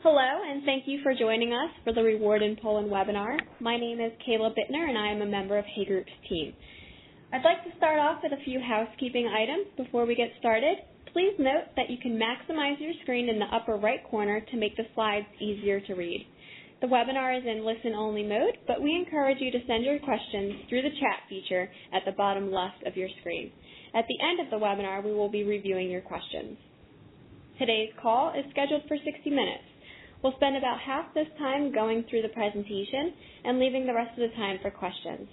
Hello, and thank you for joining us for the Reward in Poland webinar. My name is Kayla Bittner, and I am a member of Hay Group's team. I'd like to start off with a few housekeeping items before we get started. Please note that you can maximize your screen in the upper right corner to make the slides easier to read. The webinar is in listen-only mode, but we encourage you to send your questions through the chat feature at the bottom left of your screen. At the end of the webinar, we will be reviewing your questions. Today's call is scheduled for 60 minutes. We'll spend about half this time going through the presentation and leaving the rest of the time for questions.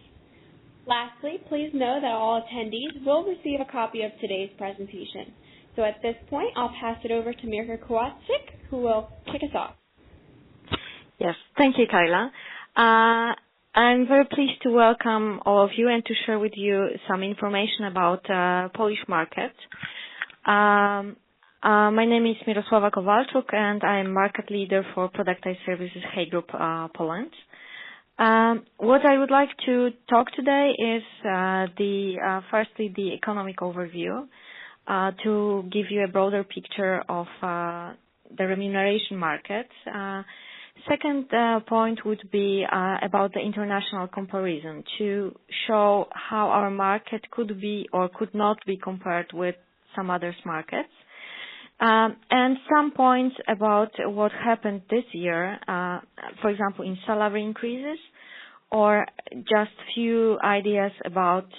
Lastly, please know that all attendees will receive a copy of today's presentation. So at this point, I'll pass it over to Mirka Kowalczyk, who will kick us off. Yes, thank you, Kayla. I'm very pleased to welcome all of you and to share with you some information about Polish market. My name is Mirosława Kowalczuk, and I am market leader for Productized Services Hay Group Poland. What I would like to talk today is firstly the economic overview to give you a broader picture of the remuneration market. Second point would be about the international comparison to show how our market could be or could not be compared with some others markets. And some points about what happened this year, for example, in salary increases, or just few ideas about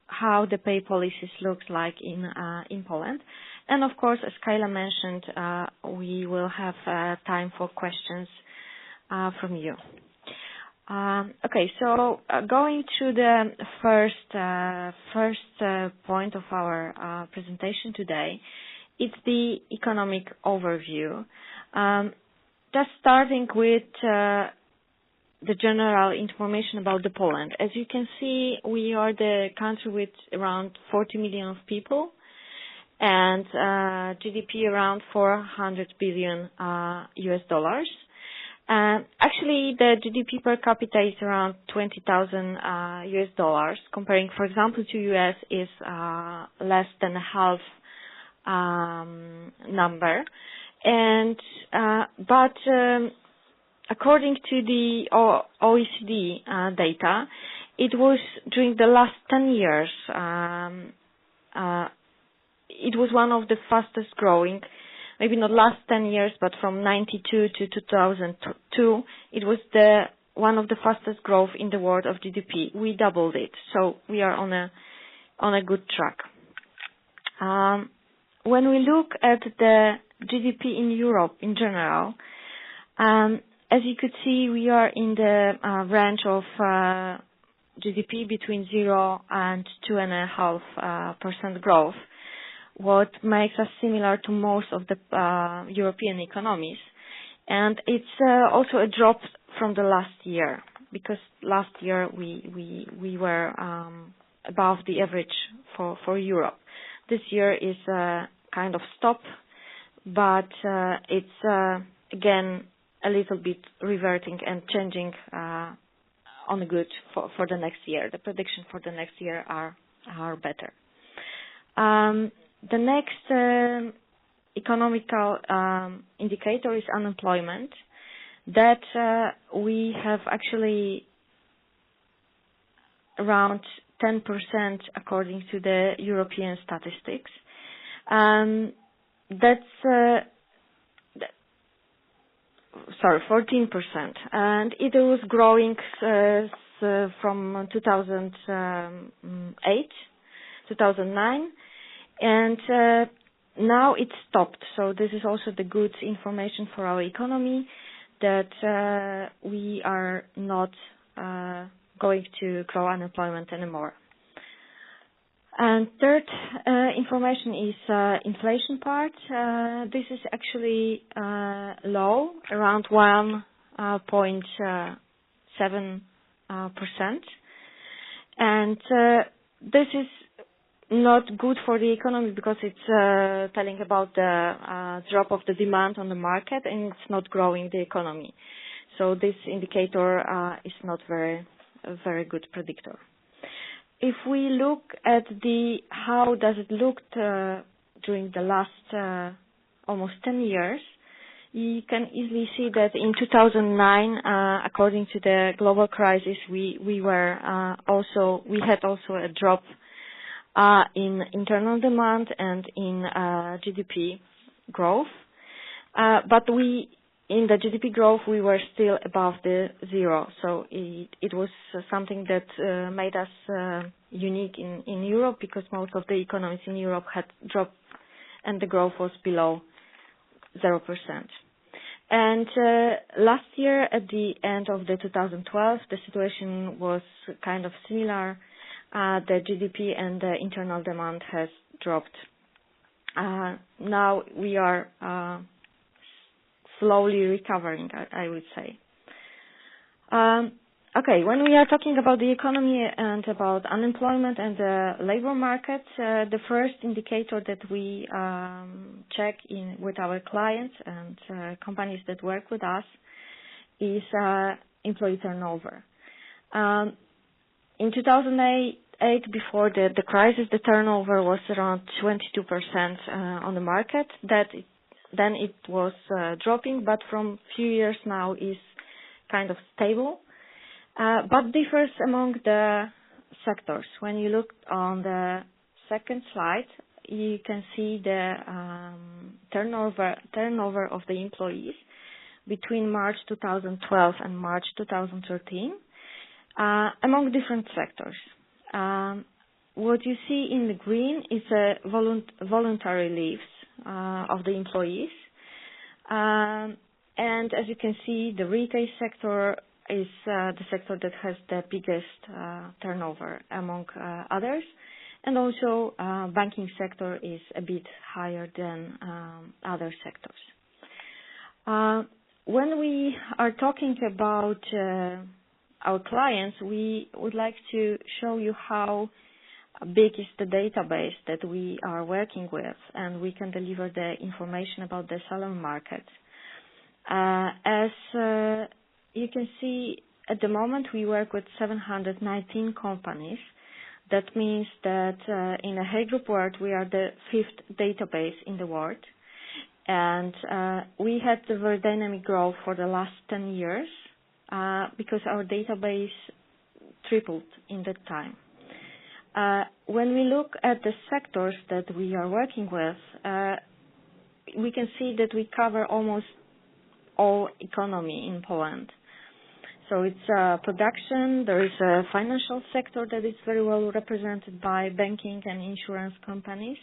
how the pay policies look like in Poland. And of course, as Kayla mentioned, we will have time for questions from you. Okay, so going to the first point of our presentation today, it's the economic overview. Just starting with the general information about the Poland. As you can see, we are the country with around 40 million of people and GDP around 400 billion US dollars. Actually, the GDP per capita is around 20,000 US dollars. Comparing, for example, to US is less than half number, and but according to the OECD data, it was during the last 10 years. It was one of the fastest growing, maybe not last 10 years, but from 92 to 2002, it was one of the fastest growth in the world of GDP. We doubled it, so we are on a good track. When we look at the GDP in Europe in general, as you could see, we are in the range of GDP between 0 and 2.5% growth, what makes us similar to most of the European economies. And it's also a drop from the last year, because last year we were above the average for Europe. This year is kind of stop, but it's again a little bit reverting and changing on the good for the next year. The prediction for the next year are better. The next economical indicator is unemployment, that we have actually around 10% according to the European statistics. That's 14%, and it was growing from 2009, and now it stopped. So this is also the good information for our economy, that we are not going to grow unemployment anymore. And third information is inflation part. This is actually low, around 1.7%. And this is not good for the economy because it's telling about the drop of the demand on the market, and it's not growing the economy. So this indicator is not a very good predictor. If we look at how does it look during the last almost 10 years, you can easily see that in 2009, according to the global crisis, we had also a drop in internal demand and in GDP growth. But in the GDP growth, we were still above the zero. So it was something that made us unique in Europe, because most of the economies in Europe had dropped and the growth was below 0%. And last year, at the end of the 2012, the situation was kind of similar. The GDP and the internal demand has dropped. Now we are slowly recovering, I would say. Okay, when we are talking about the economy and about unemployment and the labor market, the first indicator that we check with our clients and companies that work with us is employee turnover. In 2008, before the crisis, the turnover was around 22% on the market. Then it was dropping, but from few years now is kind of stable, but differs among the sectors. When you look on the second slide, you can see the turnover of the employees between March 2012 and March 2013 among different sectors. What you see in the green is voluntary leaves of the employees. And as you can see, the retail sector is the sector that has the biggest turnover among others. And also banking sector is a bit higher than other sectors. When we are talking about our clients, we would like to show you how big is the database that we are working with, and we can deliver the information about the salary market. As you can see, at the moment we work with 719 companies. That means that in a Hay Group world, we are the 5th database in the world. And we had the very dynamic growth for the last 10 years because our database tripled in that time. When we look at the sectors that we are working with, we can see that we cover almost all economy in Poland. So it's production, there is a financial sector that is very well represented by banking and insurance companies.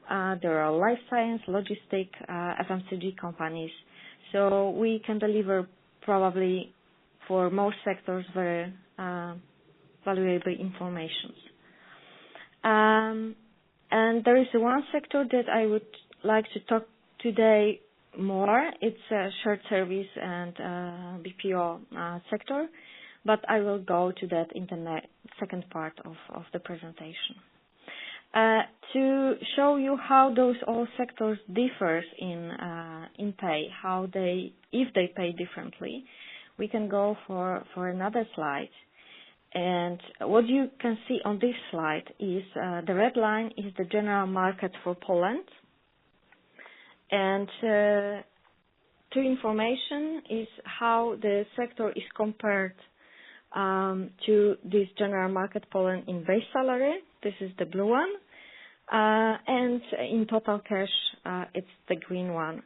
There are life science, logistic, FMCG companies. So we can deliver probably for most sectors very valuable information. And there is one sector that I would like to talk today more. It's shared service and BPO sector, but I will go to that in the second part of the presentation. To show you how those all sectors differ in pay, if they pay differently, we can go for another slide. And what you can see on this slide is the red line is the general market for Poland. And to information is how the sector is compared to this general market Poland in base salary. This is the blue one. And in total cash, it's the green one.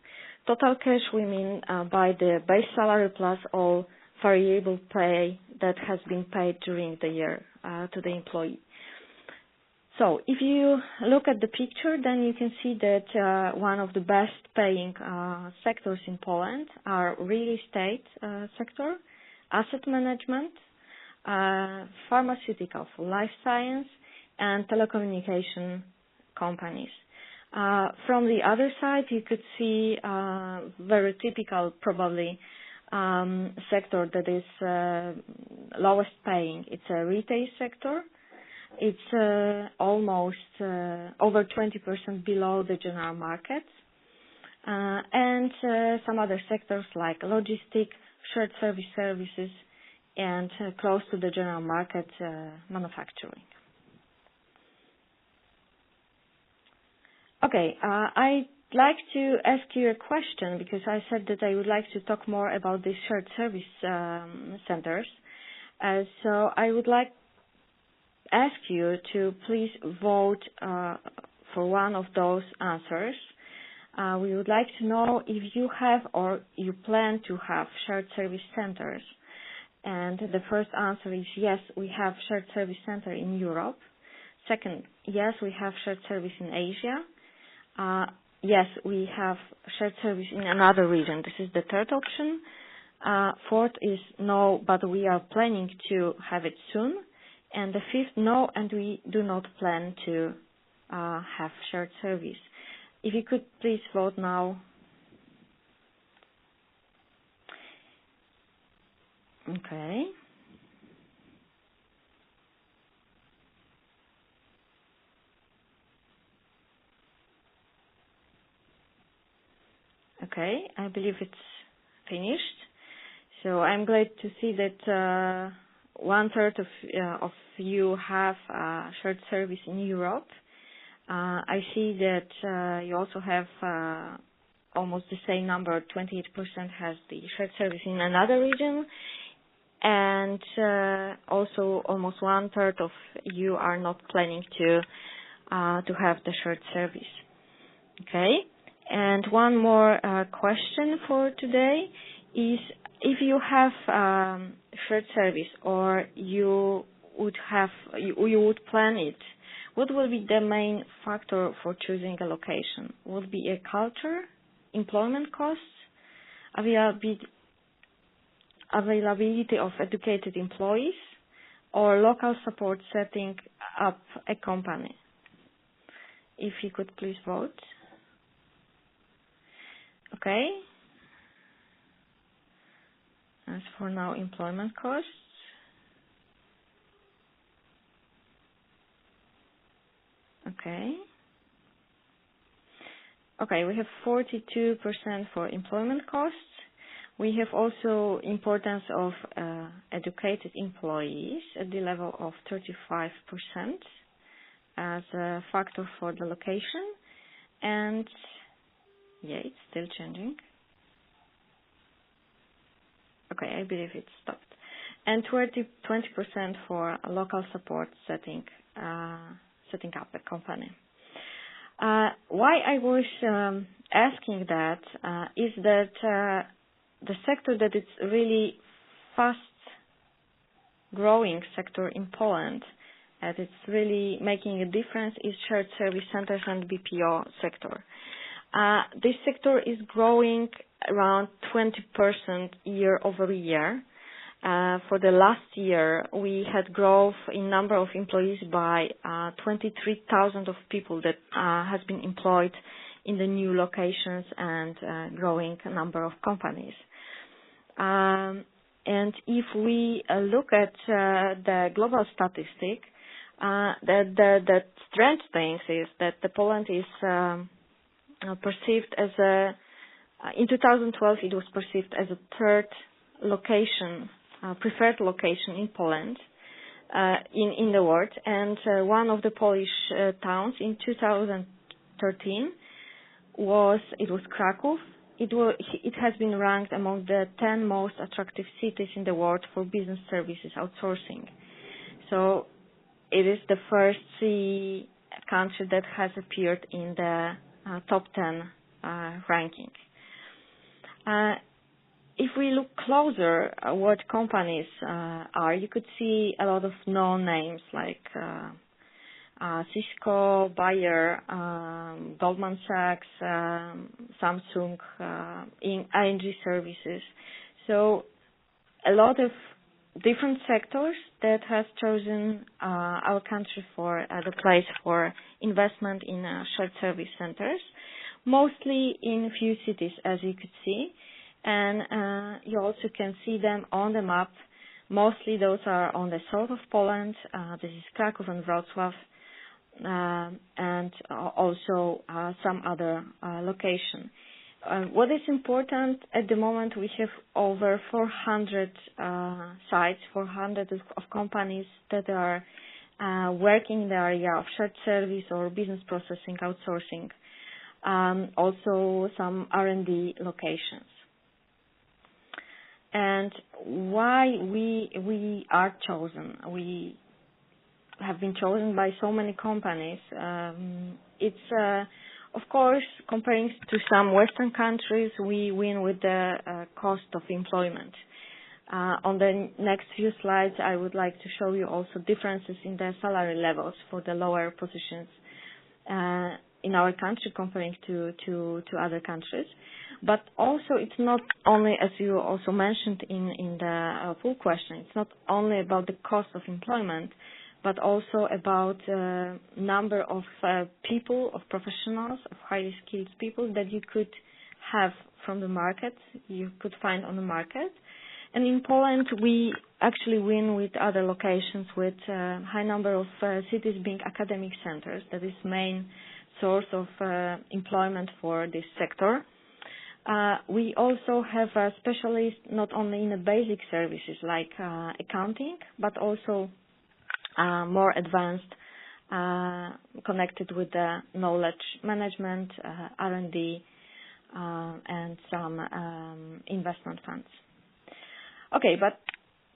Total cash we mean by the base salary plus all variable pay that has been paid during the year to the employee. So if you look at the picture, then you can see that one of the best paying sectors in Poland are real estate sector, asset management, pharmaceutical, life science, and telecommunication companies. From the other side, you could see very typical, probably, sector that is lowest paying. It's a retail sector. It's almost over 20% below the general market. And some other sectors like logistic, shared services, and close to the general market, manufacturing. Okay, I like to ask you a question because I said that I would like to talk more about the shared service centers. So I would like to ask you to please vote for one of those answers. We would like to know if you have or you plan to have shared service centers. And the first answer is yes, we have shared service center in Europe. Second, yes, we have shared service in Asia. Yes, we have shared service in another region. This is the third option. Fourth is no, but we are planning to have it soon. And the fifth, no, and we do not plan to have shared service. If you could please vote now. Okay. Okay, I believe it's finished. So I'm glad to see that one third of you have shared service in Europe. I see that you also have almost the same number, 28% has the shared service in another region, and also almost one third of you are not planning to have the shared service. Okay, and one more question for today is if you have shared service or you would plan it, what will be the main factor for choosing a location? Would it be a culture, employment costs, availability of educated employees, or local support setting up a company? If you could please vote. Okay. As for now, employment costs. Okay. Okay, we have 42% for employment costs. We have also importance of educated employees at the level of 35% as a factor for the location. And yeah, it's still changing. Okay, I believe it stopped. And 20% for a local support setting up a company. Why I was asking that is that the sector that is really fast growing sector in Poland, and it's really making a difference, is shared service centers and BPO sector. This sector is growing around 20% year over year. For the last year, we had growth in number of employees by 23,000 of people that has been employed in the new locations and growing number of companies. And if we look at the global statistic, the strange thing is that the Poland is perceived as in 2012 it was perceived as a third location, preferred location in Poland, in the world, and one of the Polish towns in 2013 was Kraków. It has been ranked among the 10 most attractive cities in the world for business services outsourcing. So it is the first country that has appeared in the top 10 ranking. If we look closer at what companies are, you could see a lot of known names like Cisco, Bayer, Goldman Sachs, Samsung, ING Services. So a lot of different sectors that has chosen our country for the place for investment in shared service centers, mostly in few cities, as you could see. And you also can see them on the map. Mostly those are on the south of Poland. This is Kraków and Wrocław, and also some other location. What is important at the moment, we have over 400 sites, 400 of companies that are working in the area of shared service or business processing outsourcing. also some R&D locations. And why we are chosen? We have been chosen by so many companies. It's of course, comparing to some Western countries, we win with the cost of employment. On the next few slides, I would like to show you also differences in the salary levels for the lower positions in our country comparing to other countries. But also, it's not only, as you also mentioned in the full question, it's not only about the cost of employment, but also about number of people, of professionals, of highly skilled people that you could have from the market, you could find on the market. And in Poland, we actually win with other locations with high number of cities being academic centers. That is main source of employment for this sector. We also have a specialist not only in the basic services like accounting, but also more advanced, connected with the knowledge management, R&D, and some investment funds. Okay, but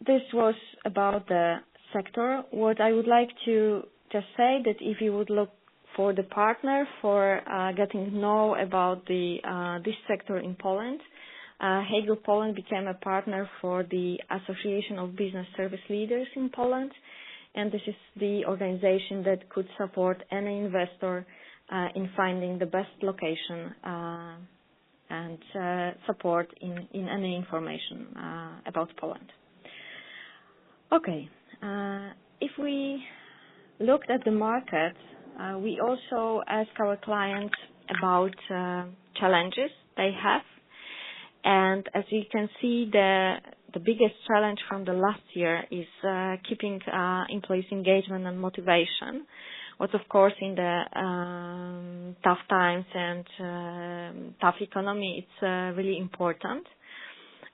this was about the sector. What I would like to just say that if you would look for the partner for getting to know about this sector in Poland, Hay Group Poland became a partner for the Association of Business Service Leaders in Poland, and this is the organization that could support any investor in finding the best location and support in any information about Poland. Okay, if we looked at the market, we also ask our clients about challenges they have. And as you can see, the biggest challenge from the last year is keeping employees' engagement and motivation. What, of course, in the tough times and tough economy, it's really important.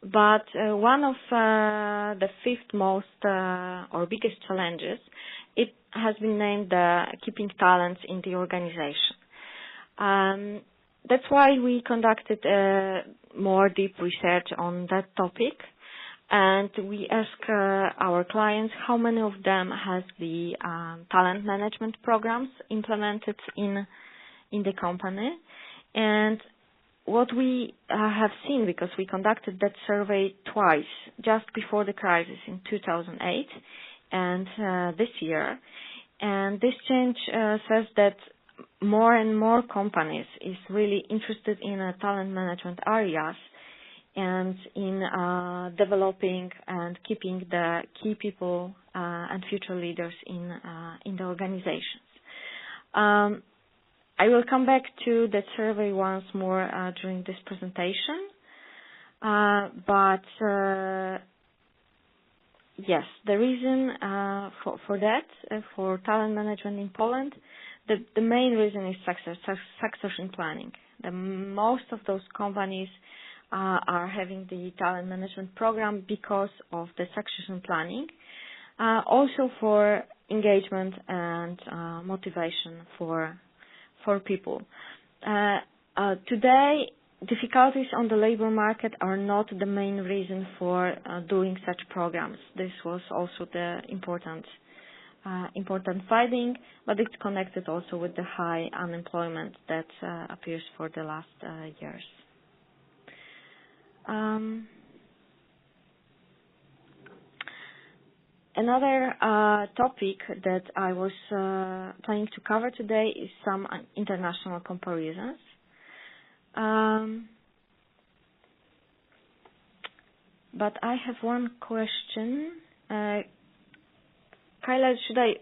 But one of the fifth most or biggest challenges, it has been named keeping talents in the organization. That's why we conducted more deep research on that topic, and we ask our clients how many of them has the talent management programs implemented in the company. And what we have seen, because we conducted that survey twice, just before the crisis in 2008 and this year, and this change says that more and more companies is really interested in talent management areas and in developing and keeping the key people and future leaders in the organizations. I will come back to that survey once more during this presentation, but yes, the reason for that, for talent management in Poland, the main reason is succession planning. Most of those companies are having the talent management program because of the succession planning, also for engagement and motivation for people. Today, difficulties on the labor market are not the main reason for doing such programs. This was also the important finding, but it's connected also with the high unemployment that appears for the last years. Another topic that I was planning to cover today is some international comparisons. But I have one question. Kyla, should I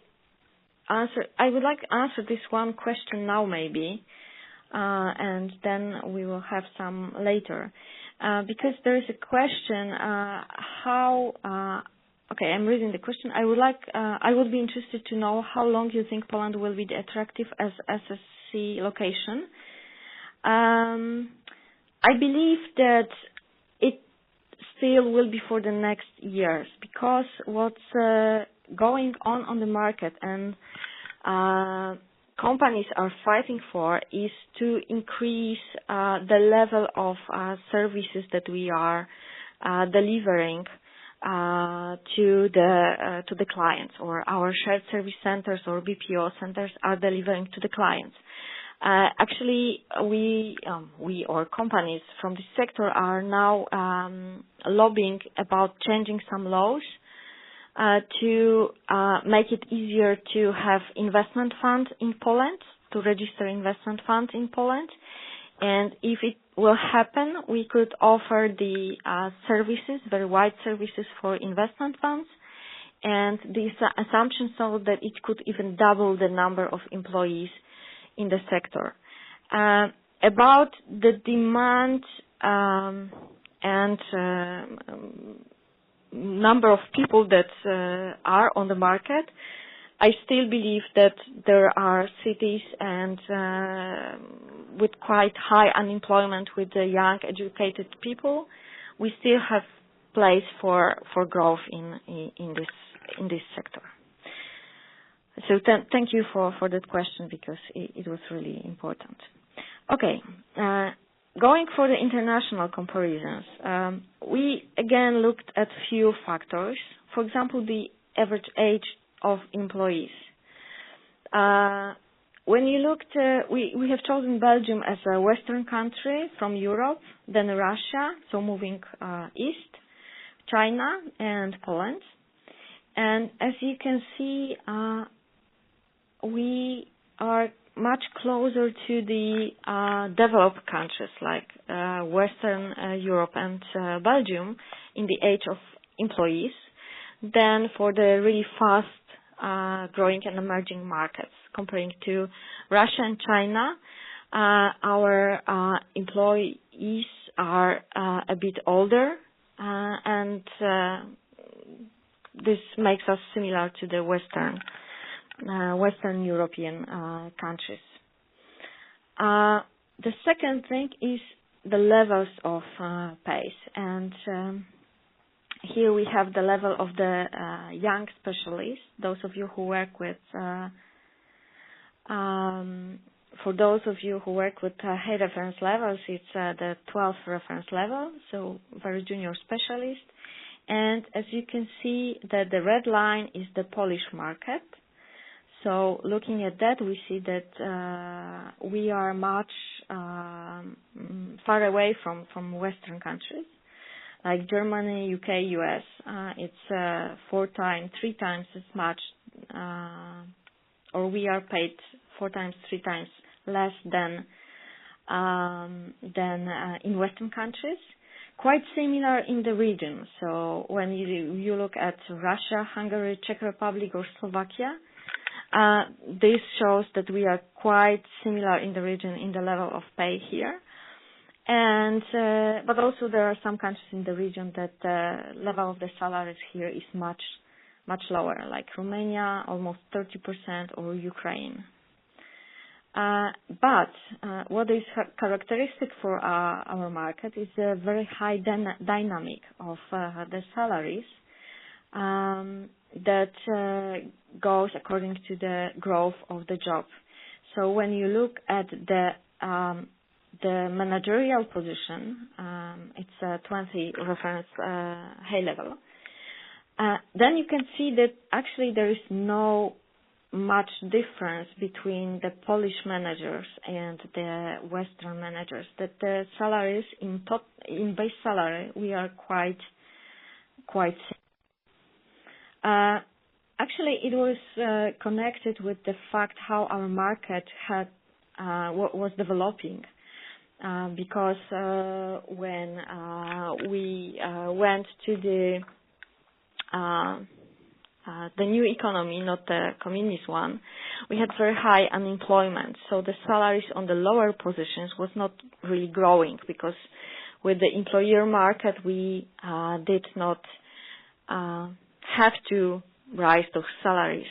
answer? I would like to answer this one question now, maybe, and then we will have some later. Because there is a question, okay, I'm reading the question. I would be interested to know how long you think Poland will be attractive as SSC location. I believe that it still will be for the next years, because what's going on the market and companies are fighting for is to increase the level of services that we are delivering to the clients, or our shared service centers or BPO centers are delivering to the clients. Actually, we or companies from this sector are now lobbying about changing some laws to make it easier to have investment funds in Poland, to register investment funds in Poland. And if it will happen, we could offer the services, very wide services for investment funds. And the assumption so that it could even double the number of employees in the sector. About the demand and number of people that are on the market, I still believe that there are cities and with quite high unemployment with the young educated people, we still have place for growth in this sector. So thank you for that question, because it was really important. Okay, going for the international comparisons, we again looked at few factors. For example, the average age of employees. When you looked, we have chosen Belgium as a Western country from Europe, then Russia, so moving east, China, and Poland. And as you can see, we are much closer to the developed countries like Western Europe and Belgium in the age of employees than for the really fast growing and emerging markets. Comparing to Russia and China, our employees are a bit older, and this makes us similar to the Western European countries. The second thing is the levels of pays, and here we have the level of the young specialists. Those of you who work with, for those of you who work with high reference levels, it's the 12th reference level, so very junior specialist. And as you can see, that the red line is the Polish market. So looking at that, we see that we are much far away from Western countries like Germany, UK, US. It's 3 times as much, or we are paid 4 times, 3 times less than in Western countries. Quite similar in the region. So when you look at Russia, Hungary, Czech Republic, or Slovakia, this shows that we are quite similar in the region in the level of pay here. And but also there are some countries in the region that the level of the salaries here is much lower, like Romania, almost 30%, or Ukraine. But what is characteristic for our market is a very high dynamic of the salaries that goes according to the growth of the job. So when you look at the managerial position, it's a 20 reference high level. Then you can see that actually there is no much difference between the Polish managers and the Western managers. That the salaries in base salary we are quite. Actually, it was connected with the fact how our market was developing. Because when we went to the new economy, not the communist one, we had very high unemployment. So the salaries on the lower positions was not really growing, because with the employer market we did not have to rise those salaries.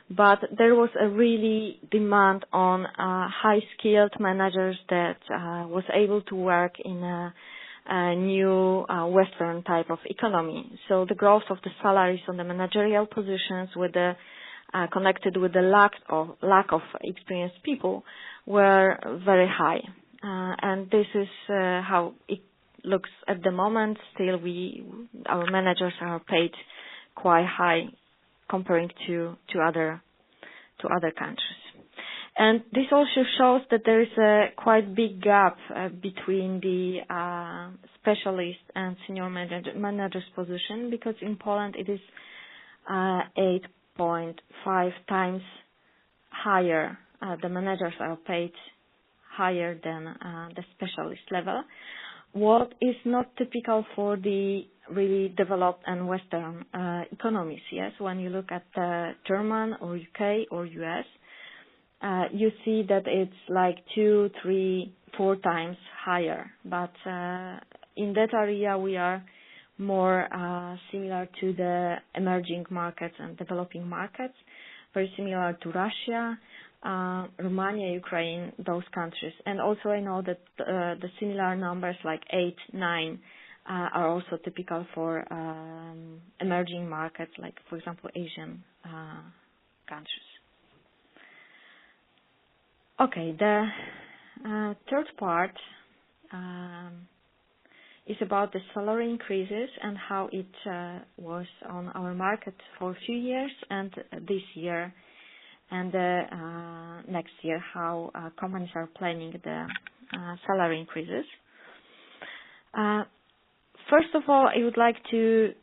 But there was a really demand on high-skilled managers that was able to work in a new Western type of economy. So the growth of the salaries on the managerial positions with the connected with the lack of experienced people were very high. And this is how it looks at the moment. Still, our managers are paid quite high comparing to other countries. And this also shows that there is a quite big gap between the specialist and senior manager's position, because in Poland it is 8.5 times higher. The managers are paid higher than the specialist level, what is not typical for the really developed and Western economies. Yes, when you look at German or UK or US, you see that it's like 2, 3, 4 times higher. But in that area, we are more similar to the emerging markets and developing markets, very similar to Russia, Romania, Ukraine, those countries. And also I know that the similar numbers like 8, 9 are also typical for emerging markets, like, for example, Asian countries. Okay, the third part is about the salary increases and how it was on our market for a few years, and this year and next year, how companies are planning the salary increases. First of all, I would like to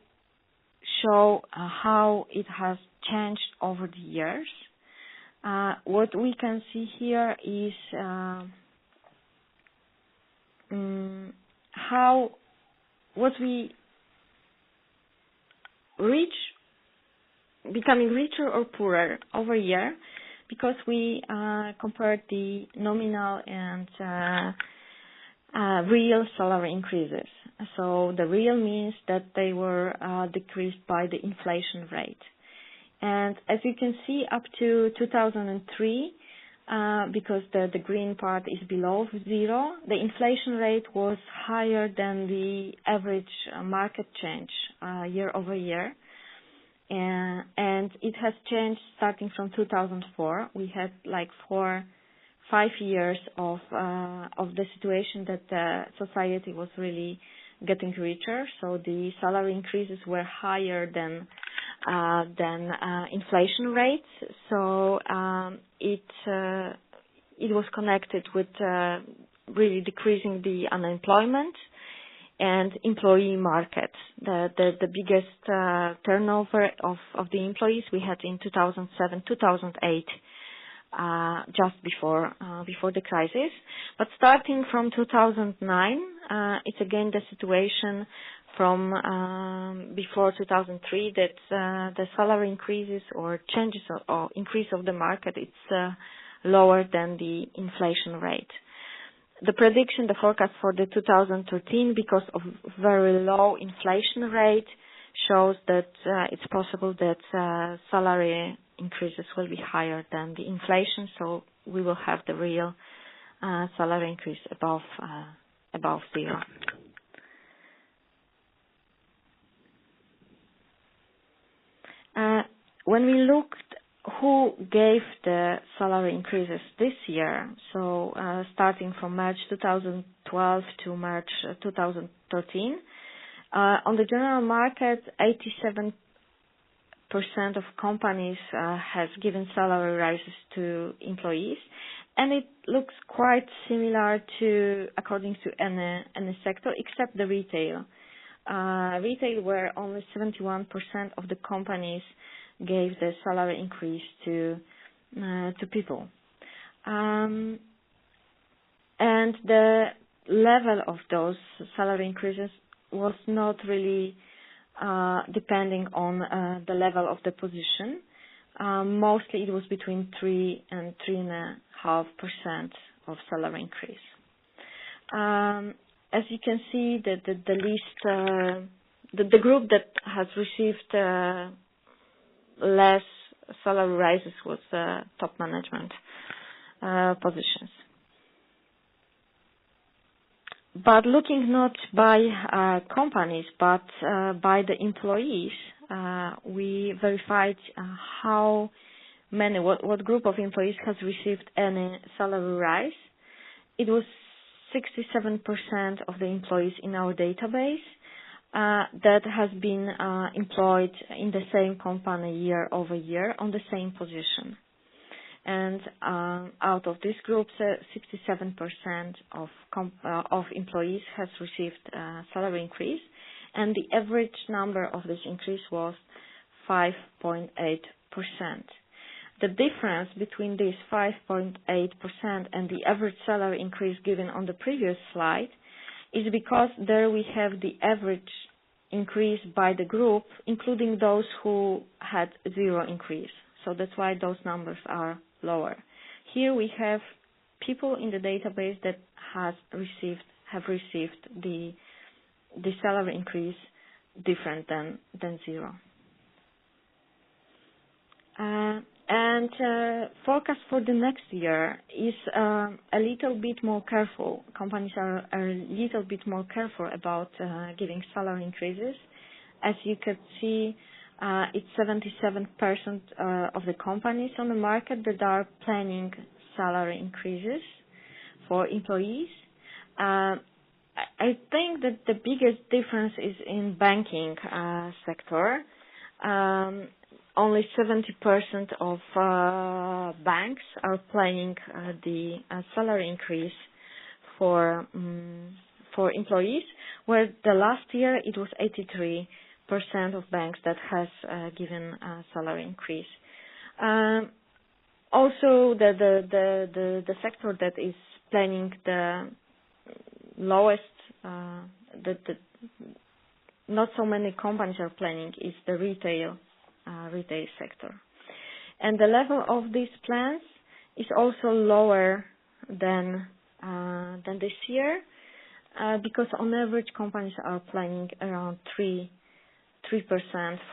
show how it has changed over the years. What we can see here is what we reach, becoming richer or poorer over year, because we compared the nominal and real salary increases. So the real means that they were decreased by the inflation rate. And as you can see, up to 2003, because the green part is below zero, the inflation rate was higher than the average market change year over year. And it has changed starting from 2004. We had like 4-5 years of the situation that the society was really getting richer, so the salary increases were higher than inflation rates. So it was connected with really decreasing the unemployment and employee market. The biggest turnover of the employees we had in 2007, 2008, just before the crisis. But starting from 2009, it's again the situation from before 2003 that the salary increases or changes or increase of the market, it's lower than the inflation rate. The prediction, the forecast for the 2013, because of very low inflation rate, shows that it's possible that salary increases will be higher than the inflation, so we will have the real salary increase above zero. When we looked who gave the salary increases this year, so starting from March 2012 to March 2013, on the general market, 87% of companies has given salary rises to employees, and it looks quite similar to according to any sector except the retail. Retail, where only 71% of the companies gave the salary increase to people, and the level of those salary increases was not really depending on the level of the position. Mostly, it was between 3 and 3.5% of salary increase. As you can see, the list, the group that has received less salary rises was top management positions. But looking not by companies, but by the employees, we verified how what group of employees has received any salary rise, it was 67% of the employees in our database that has been employed in the same company year over year on the same position. And out of this group, 67% of employees has received a salary increase, and the average number of this increase was 5.8%. The difference between this 5.8% and the average salary increase given on the previous slide is because there we have the average increase by the group, including those who had zero increase. So that's why those numbers are lower. Here we have people in the database that have received the salary increase different than zero. And forecast for the next year is a little bit more careful. Companies are a little bit more careful about giving salary increases. As you could see, it's 77% of the companies on the market that are planning salary increases for employees. I think that the biggest difference is in banking sector. Only 70% of banks are planning the salary increase for employees, where the last year it was 83% of banks that has given a salary increase. Also, the sector that is planning the lowest, not so many companies are planning, is the retail sector. And the level of these plans is also lower than this year, because on average companies are planning around 3%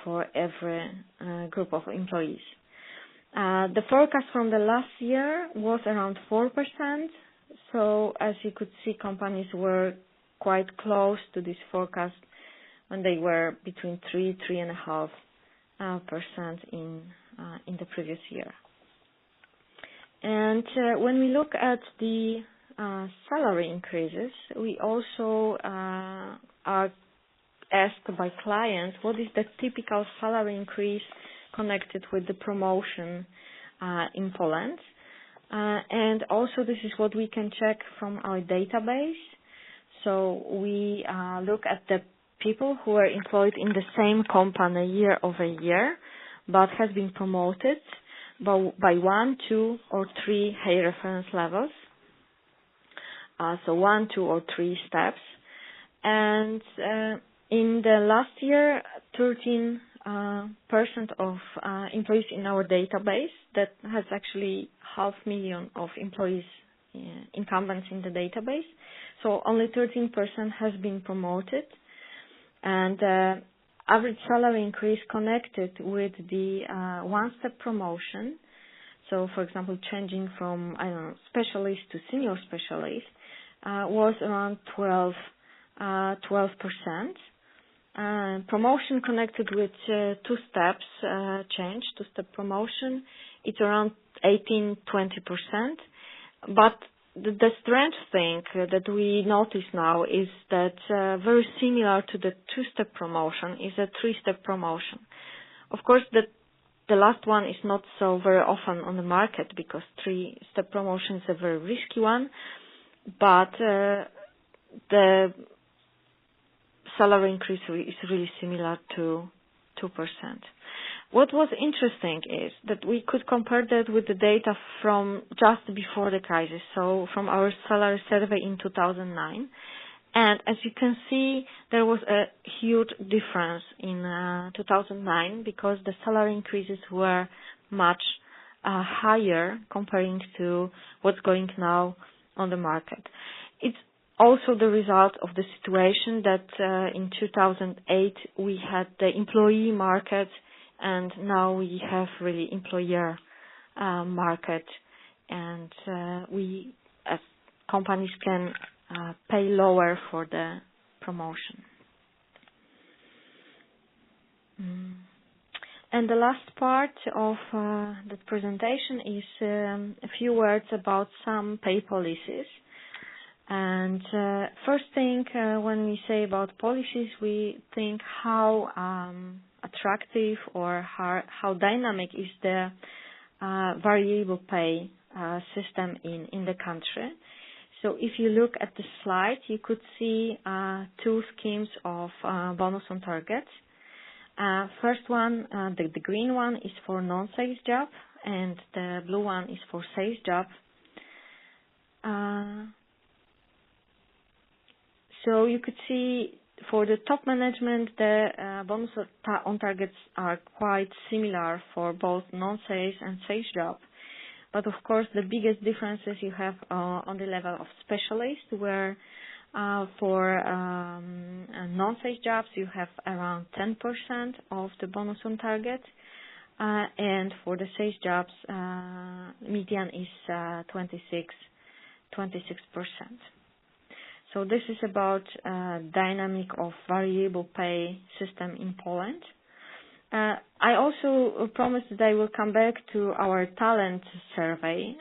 for every group of employees. The forecast from the last year was around 4%, so as you could see, companies were quite close to this forecast when they were between 3.5% in the previous year. And when we look at the salary increases, we also are asked by clients what is the typical salary increase connected with the promotion in Poland. And also this is what we can check from our database. So we look at the people who are employed in the same company year over year, but has been promoted by 1, 2, or 3 high reference levels. So 1, 2, or 3 steps. And in the last year, 13% of employees in our database, that has actually 500,000 of employees, incumbents in the database. So only 13% has been promoted. And average salary increase connected with the one-step promotion. So, for example, changing from, specialist to senior specialist, was around 12%. Promotion connected with 2 steps change, 2-step promotion, it's around 18-20%. But the strange thing that we notice now is that very similar to the 2-step promotion is a 3-step promotion. Of course, the last one is not so very often on the market because 3-step promotion is a very risky one, but the salary increase is really similar to 2%. What was interesting is that we could compare that with the data from just before the crisis, so from our salary survey in 2009. And as you can see, there was a huge difference in 2009 because the salary increases were much higher comparing to what's going now on the market. It's also the result of the situation that in 2008 we had the employee market, and now we have really employer market, and we as companies can pay lower for the promotion. And the last part of the presentation is a few words about some pay policies. And first thing, when we say about policies, we think how attractive or how dynamic is the variable pay system in the country. So if you look at the slide, you could see two schemes of bonus on target. First one, the green one is for non-sales job, and the blue one is for sales job. So you could see for the top management, the bonus on targets are quite similar for both non-sales and sales job. But of course, the biggest differences you have on the level of specialists, where for non-sales jobs you have around 10% of the bonus on target, and for the sales jobs, median is 26%. So this is about dynamic of variable pay system in Poland. I also promised that I will come back to our talent survey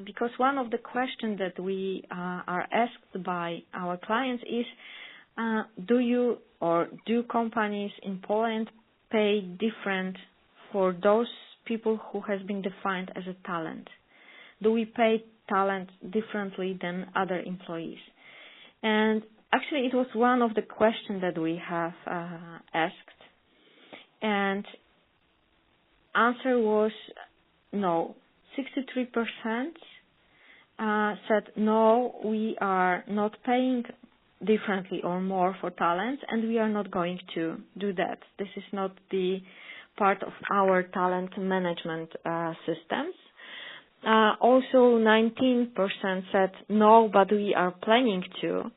because one of the questions that we are asked by our clients is, do companies in Poland pay different for those people who has been defined as a talent? Do we pay talent differently than other employees? And actually, it was one of the questions that we have asked. And answer was no. 63% said no, we are not paying differently or more for talent, and we are not going to do that. This is not the part of our talent management systems. Also, 19% said no, but we are planning to,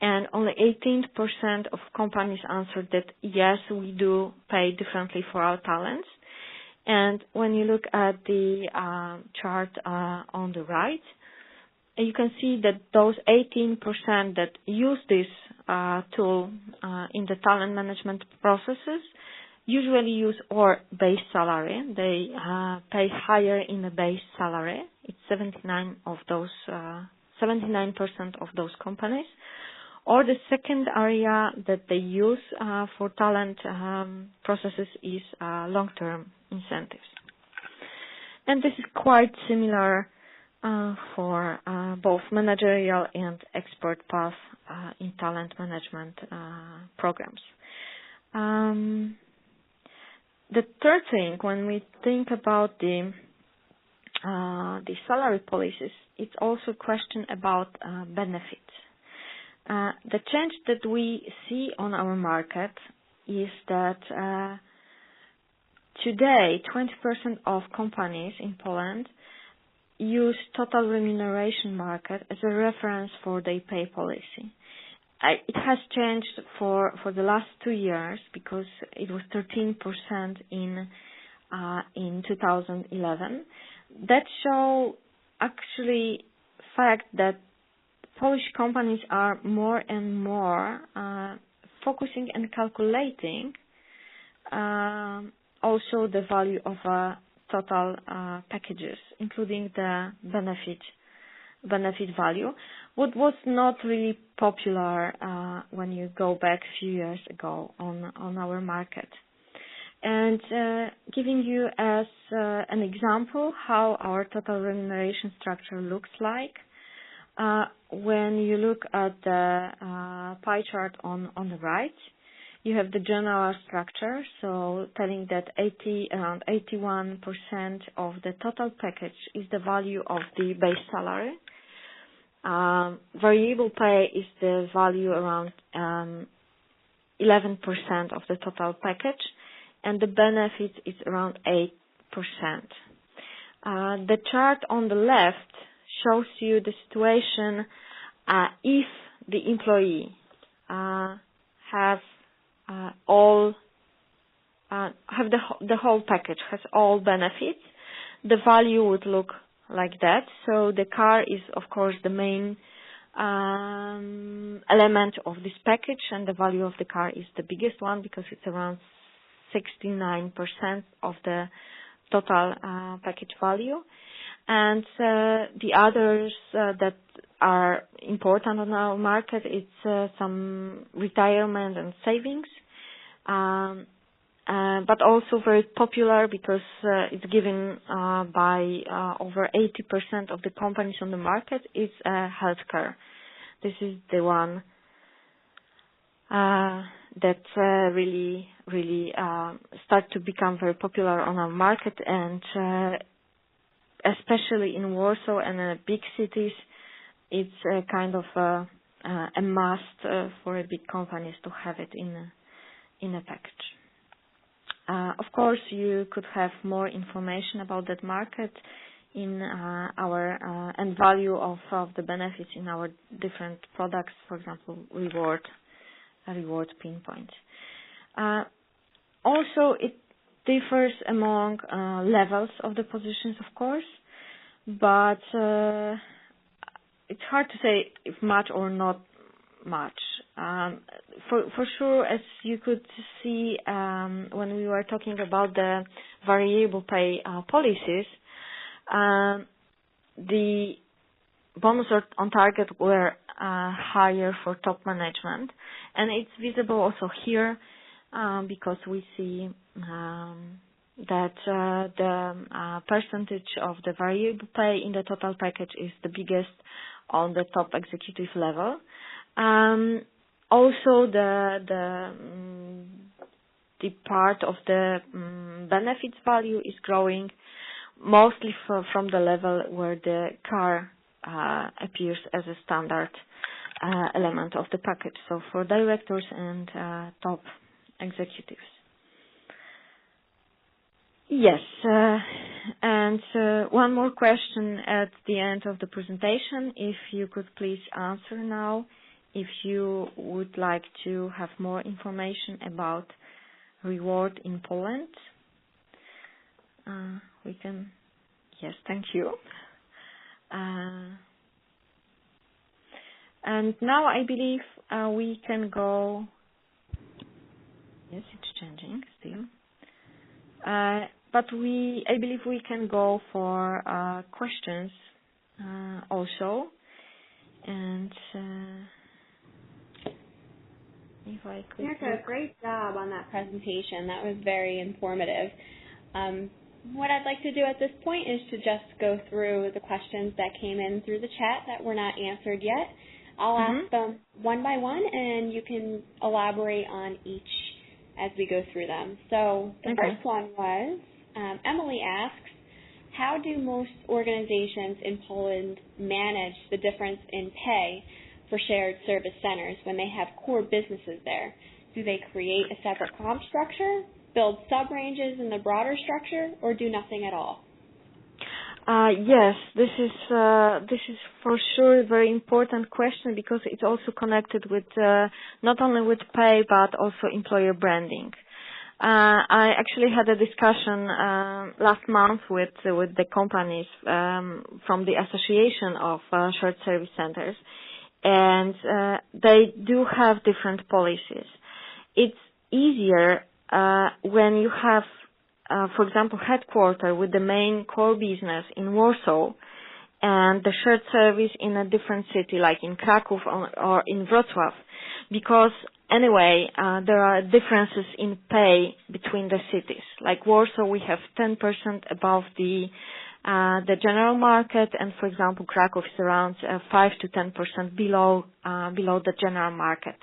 and only 18% of companies answered that yes, we do pay differently for our talents. And when you look at the chart on the right, you can see that those 18% that use this tool in the talent management processes usually use or base salary. They pay higher in the base salary. It's 79% of those companies. Or the second area that they use for talent processes is long-term incentives. And this is quite similar for both managerial and expert path in talent management programs. The third thing, when we think about the salary policies, it's also a question about benefits. The change that we see on our market is that today 20% of companies in Poland use total remuneration market as a reference for their pay policy. It has changed for the last 2 years because it was 13% in 2011. That show actually fact that Polish companies are more and more focusing and calculating also the value of total packages, including the benefit value, what was not really popular when you go back a few years ago on our market. And giving you as an example how our total remuneration structure looks like, when you look at the pie chart on the right, you have the general structure, so telling that around 81% of the total package is the value of the base salary. Variable pay is the value around 11% of the total package, and the benefit is around 8%. The chart on the left shows you the situation if the employee have the whole package, has all benefits, the value would look like that. So the car is, of course, the main element of this package, and the value of the car is the biggest one because it's around 69% of the total package value. And the others that are important on our market, it's some retirement and savings, but also very popular because it's given by over 80% of the companies on the market, is healthcare. This is the one that really start to become very popular on our market, and especially in Warsaw and big cities, it's a kind of a must for big companies to have it in a package. Of course, you could have more information about that market in our and value of the benefits in our different products, for example, reward pinpoint. Also, it differs among levels of the positions, of course, but it's hard to say if much or not much. For sure, as you could see when we were talking about the variable pay policies, the bonus on target were higher for top management, and it's visible also here because we see that the percentage of the variable pay in the total package is the biggest on the top executive level. Also, the part of the benefits value is growing, mostly from the level where the car appears as a standard element of the package. So for directors and top executives. Yes, and one more question at the end of the presentation, if you could please answer now, if you would like to have more information about reward in Poland. We can, yes, thank you. And now I believe we can go, yes, it's changing still. But I believe we can go for questions also. And if I could. Erica, great job on that presentation. That was very informative. What I'd like to do at this point is to just go through the questions that came in through the chat that were not answered yet. I'll ask them one by one, and you can elaborate on each as we go through them. So the first one was, Emily asks, how do most organizations in Poland manage the difference in pay for shared service centers when they have core businesses there? Do they create a separate comp structure, build sub-ranges in the broader structure, or do nothing at all? Yes, this is for sure a very important question because it's also connected with not only with pay but also employer branding. I actually had a discussion last month with the companies from the Association of Shared Service Centers, and they do have different policies. It's easier when you have, for example, headquarters with the main core business in Warsaw and the shared service in a different city like in Kraków or in Wrocław, because anyway, there are differences in pay between the cities. Like Warsaw, we have 10% above the general market, and for example, Kraków is around 5 to 10% below the general market.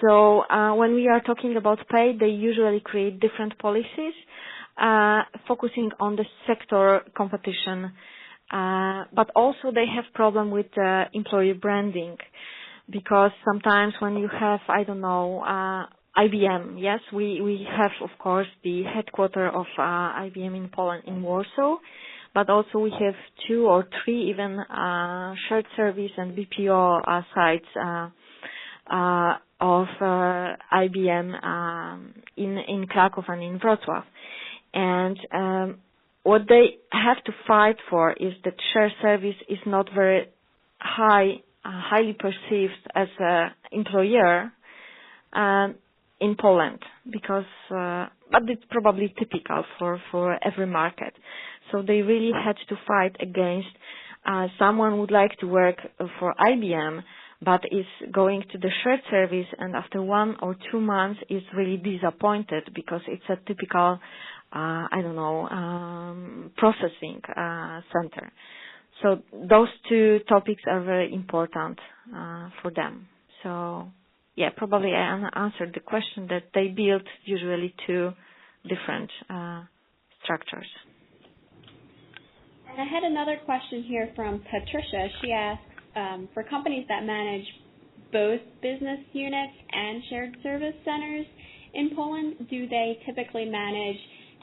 So when we are talking about pay, they usually create different policies, focusing on the sector competition, but also they have problem with employee branding, because sometimes when you have, I don't know, IBM, yes, we have, of course, the headquarters of IBM in Poland, in Warsaw, but also we have 2 or 3 even shared service and BPO sites of IBM in Kraków and in Wrocław. And what they have to fight for is that shared service is not very highly perceived as an employer, in Poland because, but it's probably typical for every market. So they really had to fight against someone would like to work for IBM, but is going to the shared service and after 1 or 2 months is really disappointed because it's a typical, processing center. So those two topics are very important for them. So yeah, probably I answered the question that they build usually two different structures. And I had another question here from Patricia. She asks, for companies that manage both business units and shared service centers in Poland, do they typically manage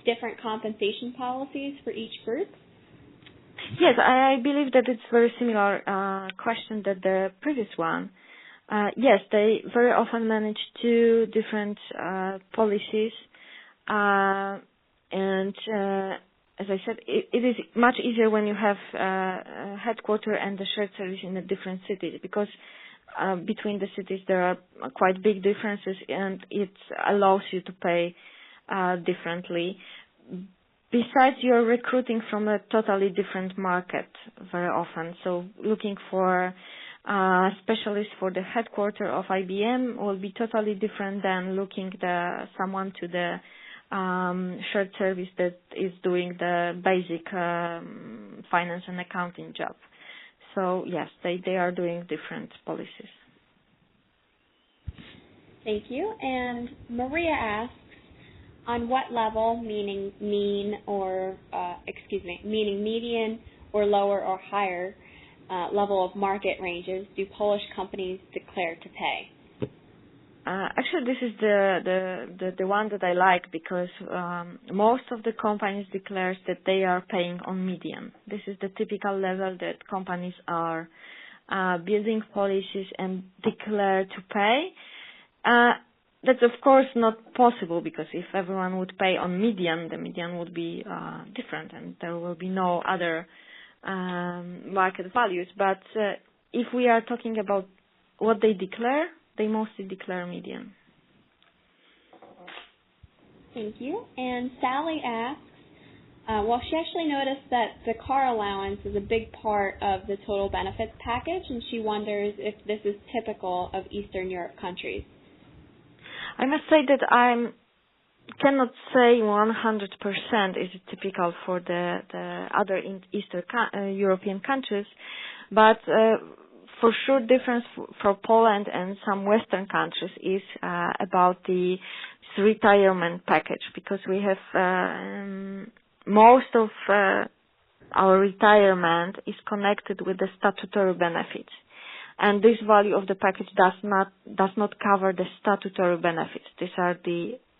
different compensation policies for each group? Yes, I believe that it's very similar question that the previous one. Yes, they very often manage two different policies, and as I said, it is much easier when you have a headquarters and the shared service in a different cities because between the cities there are quite big differences and it allows you to pay differently. Besides, you're recruiting from a totally different market very often. So looking for specialists for the headquarters of IBM will be totally different than looking someone to the shared service that is doing the basic finance and accounting job. So yes, they are doing different policies. Thank you. And Maria asks, on what level, meaning median or lower or higher level of market ranges, do Polish companies declare to pay? Actually, this is the one that I like because most of the companies declares that they are paying on median. This is the typical level that companies are building policies and declare to pay. That's of course not possible because if everyone would pay on median, the median would be different and there will be no other market values. But if we are talking about what they declare, they mostly declare median. Thank you. And Sally asks, she actually noticed that the car allowance is a big part of the total benefits package, and she wonders if this is typical of Eastern Europe countries. I must say that I cannot say 100% is it typical for the other Eastern European countries, but for sure difference for Poland and some Western countries is about the retirement package because we have most of our retirement is connected with the statutory benefits. And this value of the package does not cover the statutory benefits. These are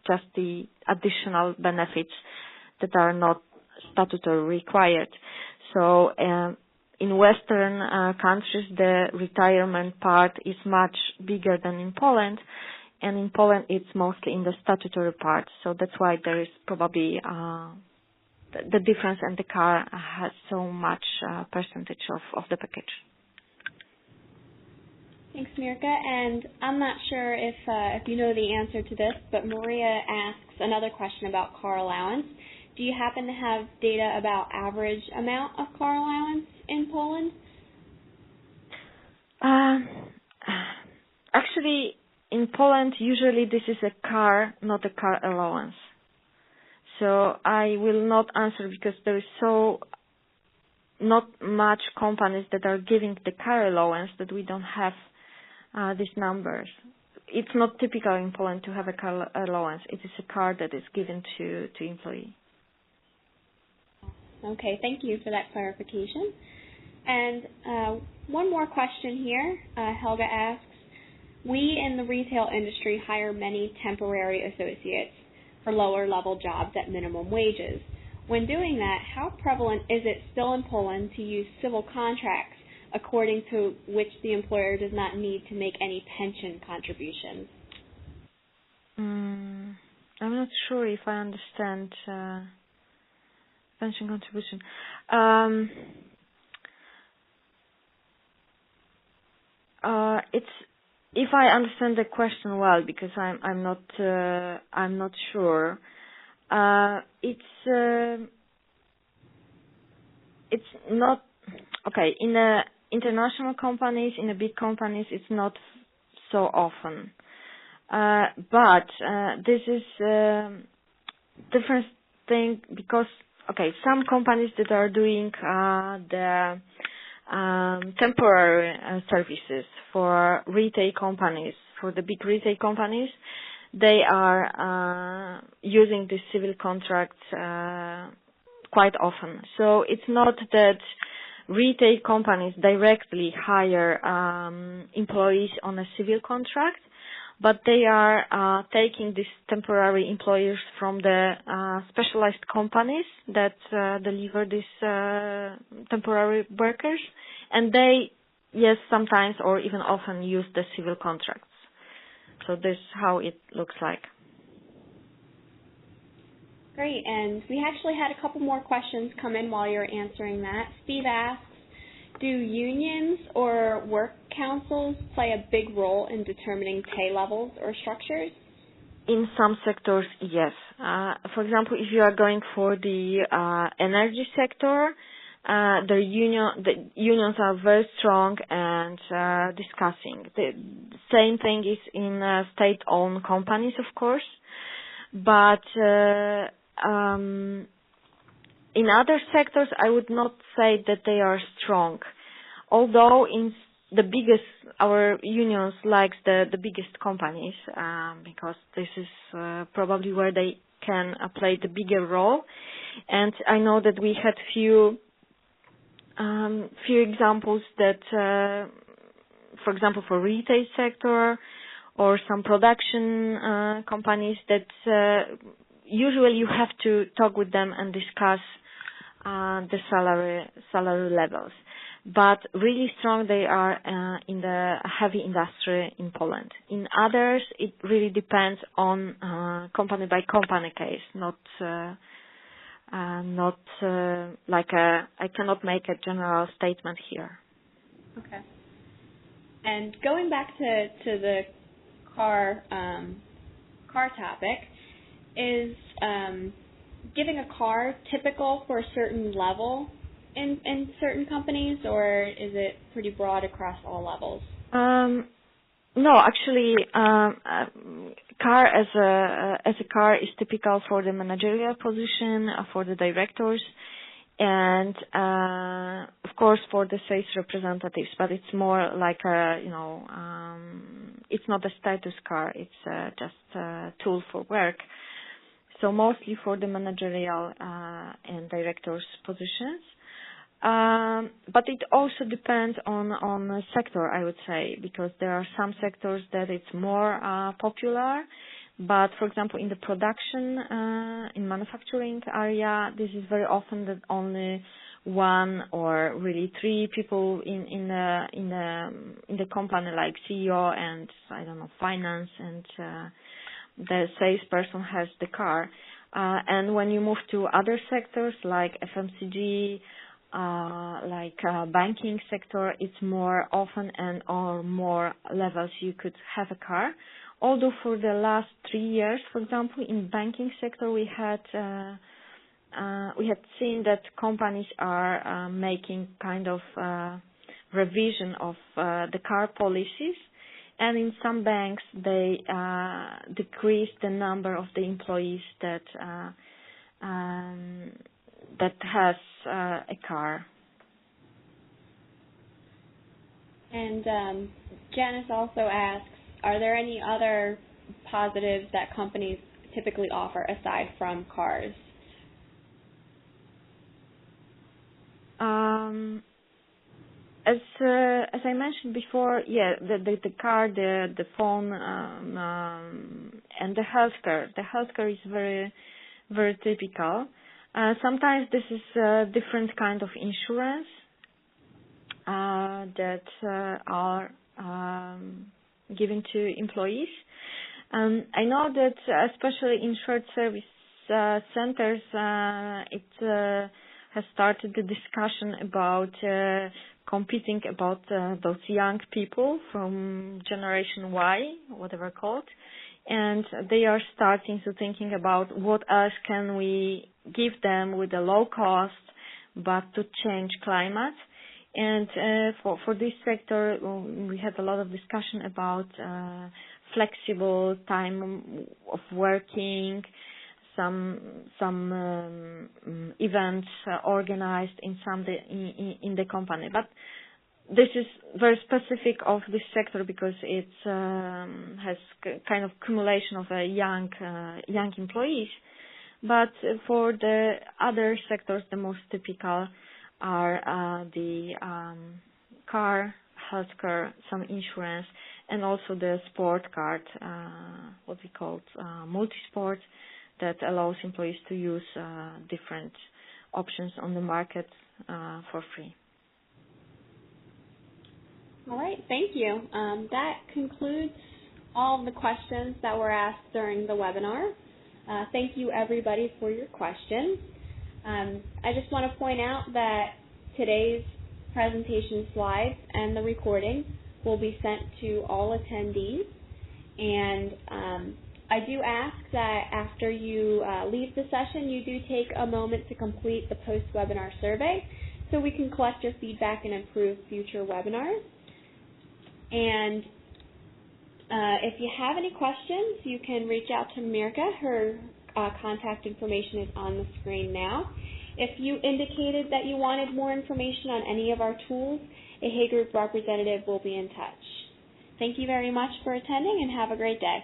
just the additional benefits that are not statutory required. So in Western countries, the retirement part is much bigger than in Poland, and in Poland it's mostly in the statutory part. So that's why there is probably the difference, and the car has so much percentage of the package. Thanks, Mirka. And I'm not sure if you know the answer to this, but Maria asks another question about car allowance. Do you happen to have data about average amount of car allowance in Poland? Actually, in Poland, usually this is a car, not a car allowance. So I will not answer because there is not much companies that are giving the car allowance that we don't have these numbers. It's not typical in Poland to have a car allowance. It is a car that is given to employee. Okay, thank you for that clarification. And one more question here. Helga asks, we in the retail industry hire many temporary associates for lower level jobs at minimum wages. When doing that, how prevalent is it still in Poland to use civil contracts according to which the employer does not need to make any pension contributions? I'm not sure if I understand pension contribution. if I understand the question well, because I'm not sure. It's not okay in the international companies, in the big companies. It's not so often, but this is different thing because some companies that are doing the temporary services for retail companies, for the big retail companies, they are using the civil contracts quite often. So it's not that retail companies directly hire employees on a civil contract, but they are taking these temporary employees from the specialized companies that deliver these temporary workers, and they, yes, sometimes or even often use the civil contracts. So this is how it looks like. Great, and we actually had a couple more questions come in while you're answering that. Steve asks, do unions or work councils play a big role in determining pay levels or structures? In some sectors, yes. For example, if you are going for the energy sector, the unions are very strong and discussing. The same thing is in state-owned companies, of course, but in other sectors, I would not say that they are strong. Although in the biggest, our unions likes the biggest companies because this is probably where they can play the bigger role. And I know that we had few examples that, for example, for retail sector or some production companies that usually you have to talk with them and discuss the salary levels. But really strong they are in the heavy industry in Poland. In others, it really depends on company by company case, not like I cannot make a general statement here. Okay. And going back to the car topic, is giving a car typical for a certain level in certain companies, or is it pretty broad across all levels? No, actually, car as a car is typical for the managerial position, for the directors, and of course for the sales representatives. But it's more like it's not a status car; it's just a tool for work. So mostly for the managerial and directors positions. But it also depends on the sector, I would say, because there are some sectors that it's more popular. But for example, in the production, in manufacturing area, this is very often that only one or really three people in the company, like CEO and I don't know, finance and the salesperson has the car. And when you move to other sectors like FMCG, banking sector, it's more often and on more levels you could have a car. Although for the last 3 years, for example, in banking sector we had seen that companies are making kind of revision of the car policies, and in some banks they decreased the number of the employees that has a car. And Janice also asks, are there any other positives that companies typically offer aside from cars? As I mentioned before, the car, the phone, and the healthcare. The healthcare is very, very typical. Sometimes this is a different kind of insurance that are given to employees. I know that especially in short service centers, it has started the discussion about competing about those young people from Generation Y, whatever called, and they are starting to thinking about what else can we give them with a low cost, but to change climate. And for this sector, we had a lot of discussion about flexible time of working, some events organized in in the company. But this is very specific of this sector because it has kind of accumulation of young employees. But for the other sectors, the most typical are the car, healthcare, some insurance, and also the sport card, what we call multi-sport, that allows employees to use different options on the market for free. All right, thank you. That concludes all of the questions that were asked during the webinar. Thank you, everybody, for your questions. I just want to point out that today's presentation slides and the recording will be sent to all attendees. And I do ask that after you leave the session, you do take a moment to complete the post-webinar survey so we can collect your feedback and improve future webinars. And if you have any questions, you can reach out to Mirka. Her contact information is on the screen now. If you indicated that you wanted more information on any of our tools, a Hay Group representative will be in touch. Thank you very much for attending and have a great day.